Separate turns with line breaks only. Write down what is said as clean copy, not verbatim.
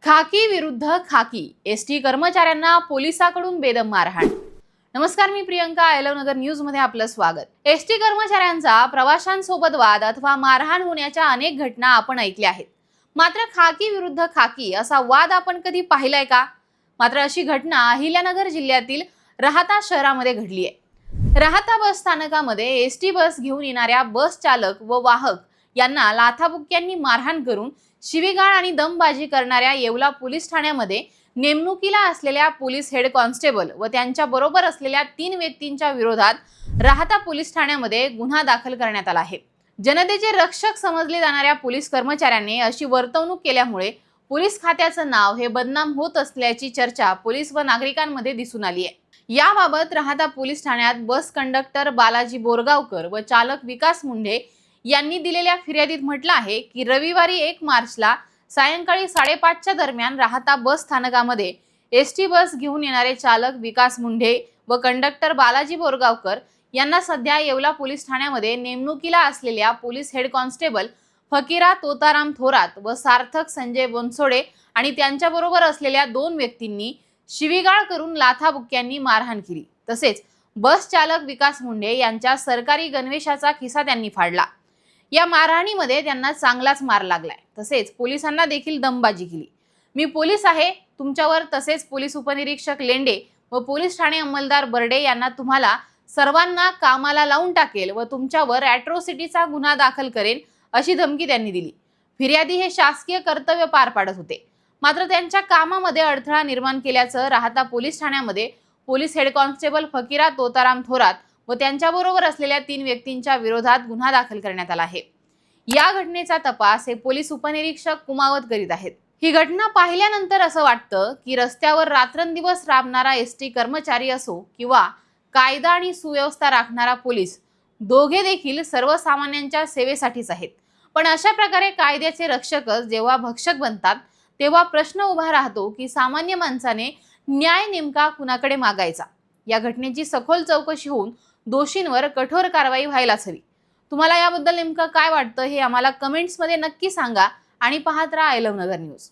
खाकी विरुद्ध खाकी, एसटी कर्मचाऱ्यांना पोलिसांकडून बेदम मारहाण। नमस्कार, मी Priyanka, I love Nagar news मध्ये आपलं स्वागत। एसटी कर्मचाऱ्यांचा प्रवाशांसोबत वाद अथवा मारहाण होण्याच्या अनेक घटना आपण ऐकल्या आहेत। मात्र खाकी विरुद्ध खाकी असा वाद आपण कधी पाहिलाय का? मात्र अशी घटना अहिल्यानगर जिल्ह्यातील राहाता शहरामध्ये घडली आहे। राहाता बस स्थानकामध्ये एसटी बस घेऊन येणाऱ्या बस चालक व वाहक यांना लाथाबुक्क्यांनी मारहाण करून शिवीगाळ आणि दमबाजी करणाऱ्या येवला पोलीस ठाण्यामध्ये नेमणुकीला असलेल्या पोलीस हेड कॉन्स्टेबल व त्यांच्या बरोबर असलेल्या 3 व्यक्तींच्या विरोधात राहाता पोलीस ठाण्यामध्ये गुन्हा दाखल करण्यात आला आहे। जनतेचे रक्षक समजले जाणाऱ्या पोलीस कर्मचाऱ्यांनी अशी वर्तवणूक केल्यामुळे पोलीस खात्याचं नाव हे बदनाम होत असल्याची चर्चा पोलीस व नागरिकांमध्ये दिसून आली आहे। याबाबत राहाता पोलीस ठाण्यात बस कंडक्टर बालाजी बोरगावकर व चालक विकास मुंढे यांनी दिलेल्या फिर्यादीत म्हटलं आहे की रविवारी 1 मार्चला सायंकाळी 5:30च्या दरम्यान राहाता बस स्थानकामध्ये एसटी बस घेऊन येणारे चालक विकास मुंढे व कंडक्टर बालाजी बोरगावकर यांना सध्या येवला पोलीस ठाण्यामध्ये नेमणुकीला असलेल्या पोलीस हेड कॉन्स्टेबल फकीरा तोताराम थोरात व सार्थक संजय बनसोडे आणि त्यांच्याबरोबर असलेल्या 2 व्यक्तींनी शिवीगाळ करून लाथाबुक्क्यांनी मारहाण केली। तसेच बस चालक विकास मुंढे यांच्या सरकारी गणवेशाचा खिसा त्यांनी फाडला। या मारहाणीमध्ये त्यांना चांगलाच मार लागलाय। तसेच पोलिसांना देखील दमबाजी केली। मी पोलीस आहे तुमच्यावर, तसेच पोलीस उपनिरीक्षक लेंडे व पोलीस ठाणे अंमलदार बर्डे यांना तुम्हाला सर्वांना कामाला लावून टाकेल व तुमच्यावर ॲट्रॉसिटीचा गुन्हा दाखल करेन अशी धमकी त्यांनी दिली। फिर्यादी हे शासकीय कर्तव्य पार पाडत होते, मात्र त्यांच्या कामामध्ये अडथळा निर्माण केल्याचं राहाता पोलीस ठाण्यामध्ये पोलीस हेड कॉन्स्टेबल फकीरा तोताराम थोरात व त्यांच्याबरोबर असलेल्या 3 व्यक्तींच्या विरोधात गुन्हा दाखल करण्यात आला आहे। या घटनेचा तपास हे पोलीस उपनिरीक्षक कुमावत करीत आहेत। ही घटना पाहिल्यानंतर असं वाटतं की रस्त्यावर रात्रंदिवस राबणारा एसटी कर्मचारी असो किंवा कायदा आणि सुव्यवस्था राखणारा पोलीस, दोघे देखील सर्वसामान्यांच्या सेवेसाठीच आहेत। पण अशा प्रकारे कायद्याचे रक्षकच जेव्हा भक्षक बनतात तेव्हा प्रश्न उभा राहतो की सामान्य माणसाने न्याय नेमका कुणाकडे मागायचा। या घटनेची सखोल चौकशी होऊन दोषींवर कठोर कारवाई व्हायलाच हवी। तुम्हाला याबद्दल नेमकं काय वाटतं हे आम्हाला कमेंट्समध्ये नक्की सांगा आणि पाहत राहा आय लव्ह नगर न्यूज।